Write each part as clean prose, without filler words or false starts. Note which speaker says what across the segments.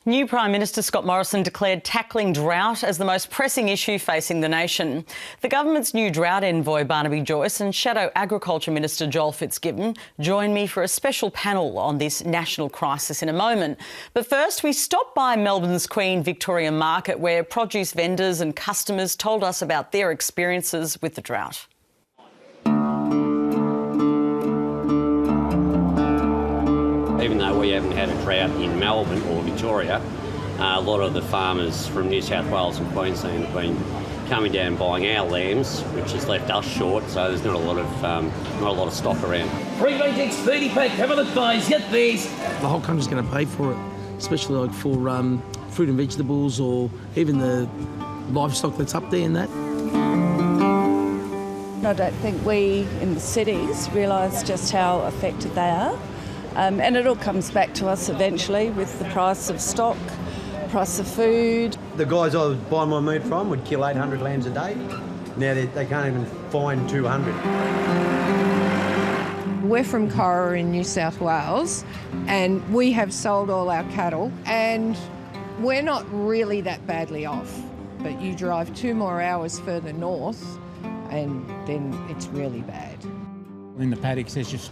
Speaker 1: New Prime Minister Scott Morrison declared tackling drought as the most pressing issue facing the nation. The government's new drought envoy, Barnaby Joyce, and Shadow Agriculture Minister Joel Fitzgibbon join me for a special panel on this national crisis in a moment. But first, we stopped by Melbourne's Queen Victoria Market, where produce vendors and customers told us about their experiences with the drought.
Speaker 2: Even though we haven't had a drought in Melbourne or Victoria, a lot of the farmers from New South Wales and Queensland have been coming down and buying our lambs, which has left us short. So there's not a lot of stock around.
Speaker 3: Free Latex 30 pack, have a look, guys. Get these.
Speaker 4: The whole country's going to pay for it, especially like for fruit and vegetables, or even the livestock that's up there and that.
Speaker 5: I don't think we in the cities realise just how affected they are. And it all comes back to us eventually with the price of stock, price of food.
Speaker 6: The guys I was buying my meat from would kill 800 lambs a day. Now they can't even find 200.
Speaker 7: We're from Cora in New South Wales, and we have sold all our cattle, and we're not really that badly off. But you drive 2 more hours further north, and then it's really bad.
Speaker 8: In the paddocks, there's just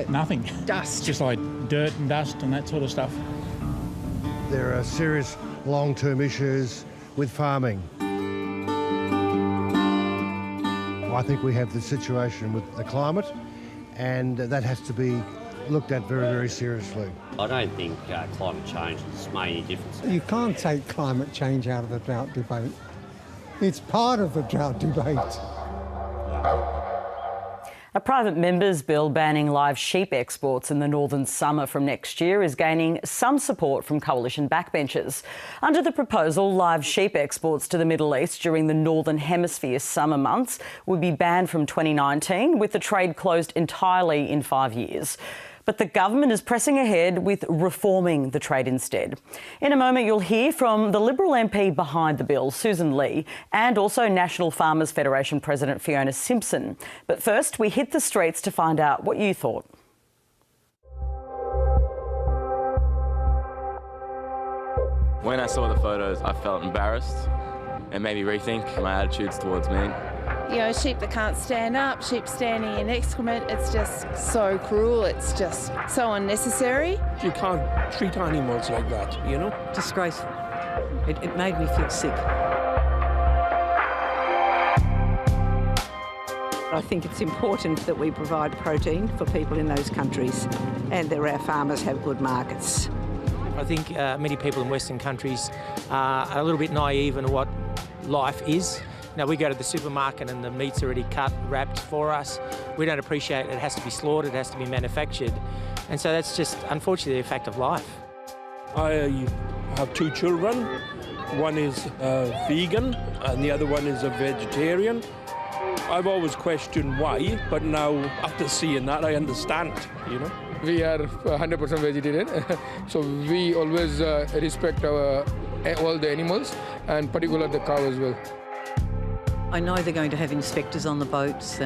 Speaker 8: nothing.
Speaker 7: Dust.
Speaker 8: Just like dirt and dust and that sort of stuff.
Speaker 9: There are serious long-term issues with farming. I think we have the situation with the climate, and that has to be looked at very, very seriously.
Speaker 2: I don't think climate change has made any difference.
Speaker 10: You can't take climate change out of the drought debate. It's part of the drought debate.
Speaker 1: A private members' bill banning live sheep exports in the northern summer from next year is gaining some support from coalition backbenchers. Under the proposal, live sheep exports to the Middle East during the Northern Hemisphere summer months would be banned from 2019, with the trade closed entirely in 5 years. But the government is pressing ahead with reforming the trade instead. In a moment, you'll hear from the Liberal MP behind the bill, Susan Lee, and also National Farmers Federation President Fiona Simpson. But first, we hit the streets to find out what you thought.
Speaker 11: When I saw the photos, I felt embarrassed and made me rethink my attitudes towards meat.
Speaker 12: You know, sheep that can't stand up, sheep standing in excrement, it's just so cruel, it's just so unnecessary.
Speaker 13: You can't treat animals like that, you know?
Speaker 14: Disgraceful. It made me feel sick. I think it's important that we provide protein for people in those countries and that our farmers have good markets.
Speaker 15: I think many people in Western countries are a little bit naive in what life is. Now, we go to the supermarket and the meat's already cut, wrapped for us. We don't appreciate it has to be slaughtered, it has to be manufactured. And so that's just, unfortunately, a fact of life.
Speaker 13: I have 2 children. One is vegan and the other one is a vegetarian. I've always questioned why, but now, after seeing that, I understand, you know.
Speaker 16: We are 100% vegetarian, so we always respect all the animals, and particularly the cow as well.
Speaker 14: I know they're going to have inspectors on the boats,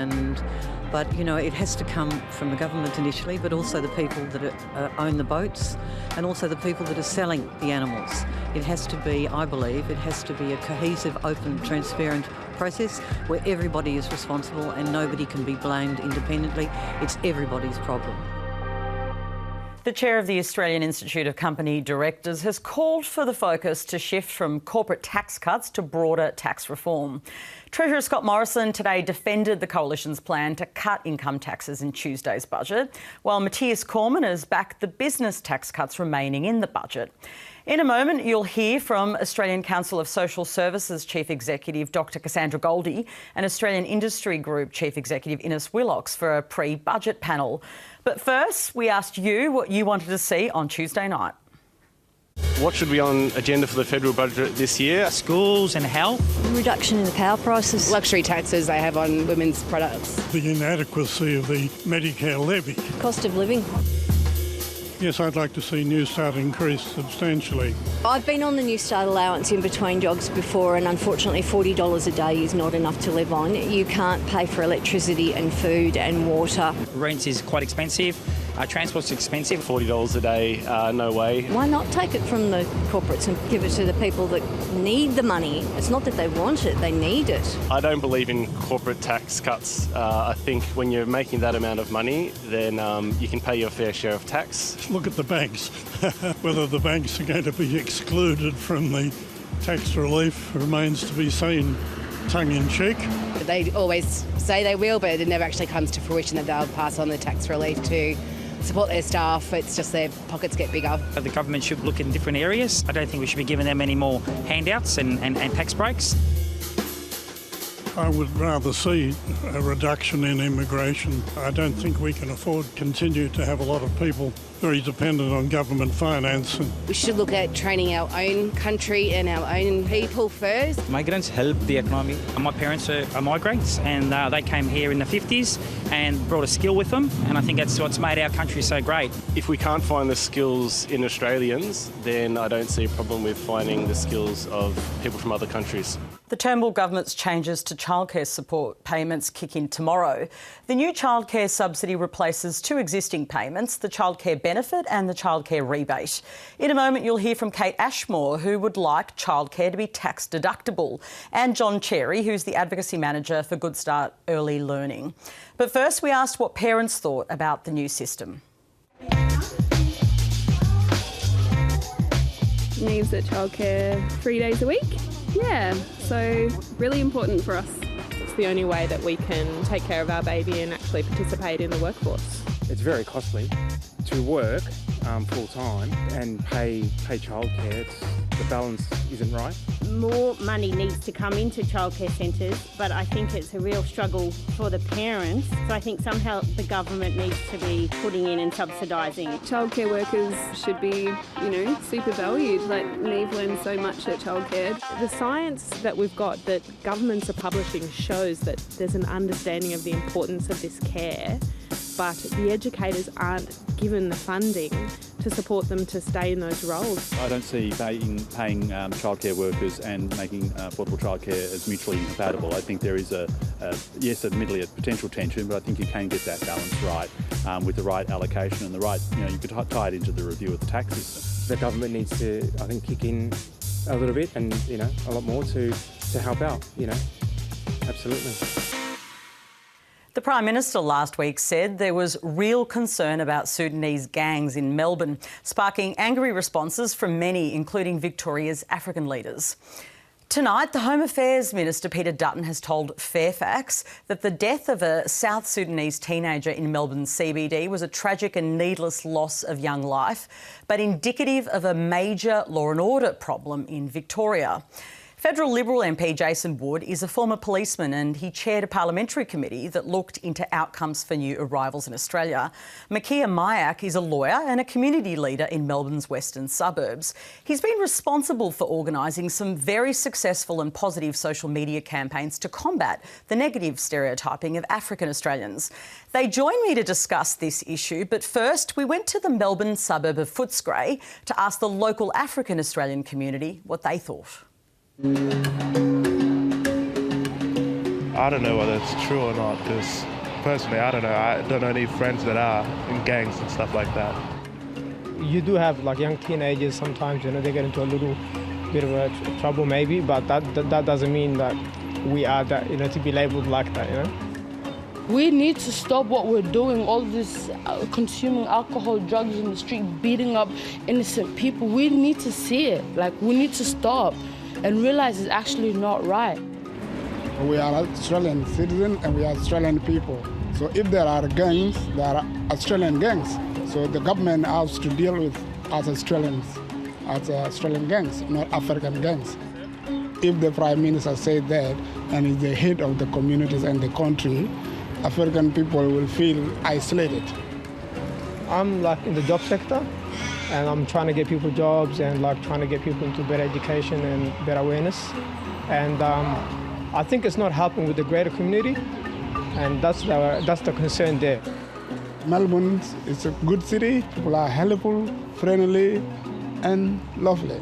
Speaker 14: but you know, it has to come from the government initially, but also the people that own the boats and also the people that are selling the animals. It has to be, I believe, it has to be a cohesive, open, transparent process where everybody is responsible and nobody can be blamed independently. It's everybody's problem.
Speaker 1: The chair of the Australian Institute of Company Directors has called for the focus to shift from corporate tax cuts to broader tax reform. Treasurer Scott Morrison today defended the Coalition's plan to cut income taxes in Tuesday's budget, while Matthias Cormann has backed the business tax cuts remaining in the budget. In a moment, you'll hear from Australian Council of Social Services Chief Executive Dr Cassandra Goldie and Australian Industry Group Chief Executive Innes Willox for a pre-budget panel. But first, we asked you what you wanted to see on Tuesday night.
Speaker 17: What should be on agenda for the federal budget this year?
Speaker 18: Schools and health.
Speaker 19: Reduction in the power prices.
Speaker 20: Luxury taxes they have on women's products.
Speaker 2: The inadequacy of the Medicare levy.
Speaker 19: Cost of living.
Speaker 2: Yes, I'd like to see Newstart increase substantially.
Speaker 19: I've been on the Newstart allowance in between jobs before, and unfortunately $40 a day is not enough to live on. You can't pay for electricity and food and water.
Speaker 18: Rent is quite expensive. Transport's expensive.
Speaker 17: $40 a day, no way.
Speaker 19: Why not take it from the corporates and give it to the people that need the money? It's not that they want it, they need it.
Speaker 17: I don't believe in corporate tax cuts. I think when you're making that amount of money, then you can pay your fair share of tax.
Speaker 21: Look at the banks. Whether the banks are going to be excluded from the tax relief remains to be seen, tongue-in-cheek.
Speaker 20: They always say they will, but it never actually comes to fruition that they'll pass on the tax relief to support their staff. It's just their pockets get bigger.
Speaker 22: The government should look in different areas. I don't think we should be giving them any more handouts and tax breaks.
Speaker 21: I would rather see a reduction in immigration. I don't think we can afford to continue to have a lot of people very dependent on government finance.
Speaker 20: We should look at training our own country and our own people first.
Speaker 22: Migrants help the economy. My parents are migrants, and they came here in the 50s and brought a skill with them, and I think that's what's made our country so great.
Speaker 17: If we can't find the skills in Australians, then I don't see a problem with finding the skills of people from other countries.
Speaker 1: The Turnbull government's changes to childcare support payments kick in tomorrow. The new childcare subsidy replaces two existing payments, the childcare benefit and the childcare rebate. In a moment, you'll hear from Kate Ashmore, who would like childcare to be tax deductible, and John Cherry, who's the Advocacy Manager for Good Start Early Learning. But first, we asked what parents thought about the new system.
Speaker 23: Needs at childcare 3 days a week. Yeah, so really important for us. It's the only way that we can take care of our baby and actually participate in the workforce.
Speaker 24: It's very costly to work full time and pay childcare. The balance isn't right.
Speaker 25: More money needs to come into childcare centres, but I think it's a real struggle for the parents. So I think somehow the government needs to be putting in and subsidising.
Speaker 23: Childcare workers should be, super valued. Like, Neve learned so much at childcare.
Speaker 26: The science that we've got that governments are publishing shows that there's an understanding of the importance of this care, but the educators aren't given the funding to support them to stay in those roles.
Speaker 27: I don't see paying childcare workers and making affordable childcare as mutually incompatible. I think there is yes, admittedly a potential tension, but I think you can get that balance right with the right allocation and the right, you could tie it into the review of the tax system.
Speaker 24: The government needs to, I think, kick in a little bit and, a lot more to help out, absolutely.
Speaker 1: The Prime Minister last week said there was real concern about Sudanese gangs in Melbourne, sparking angry responses from many, including Victoria's African leaders. Tonight, the Home Affairs Minister Peter Dutton has told Fairfax that the death of a South Sudanese teenager in Melbourne's CBD was a tragic and needless loss of young life, but indicative of a major law and order problem in Victoria. Federal Liberal MP Jason Wood is a former policeman and he chaired a parliamentary committee that looked into outcomes for new arrivals in Australia. Makia Mayak is a lawyer and a community leader in Melbourne's western suburbs. He's been responsible for organising some very successful and positive social media campaigns to combat the negative stereotyping of African Australians. They joined me to discuss this issue, but first we went to the Melbourne suburb of Footscray to ask the local African Australian community what they thought.
Speaker 28: I don't know whether it's true or not, because personally, I don't know. I don't know any friends that are in gangs and stuff like that.
Speaker 29: You do have young teenagers sometimes, they get into a little bit of a trouble maybe, but that doesn't mean that we are that, to be labelled like that,
Speaker 30: We need to stop what we're doing, all this consuming alcohol, drugs in the street, beating up innocent people. We need to see it, we need to stop and realize it's actually not right.
Speaker 31: We are Australian citizens and we are Australian people. So if there are gangs, there are Australian gangs. So the government has to deal with us Australians as Australian gangs, not African gangs. If the Prime Minister said that and is the head of the communities and the country, African people will feel isolated.
Speaker 29: I'm in the job sector, and I'm trying to get people jobs and trying to get people into better education and better awareness. And I think it's not helping with the greater community, and that's the concern there.
Speaker 31: Melbourne is a good city. People are helpful, friendly, and lovely.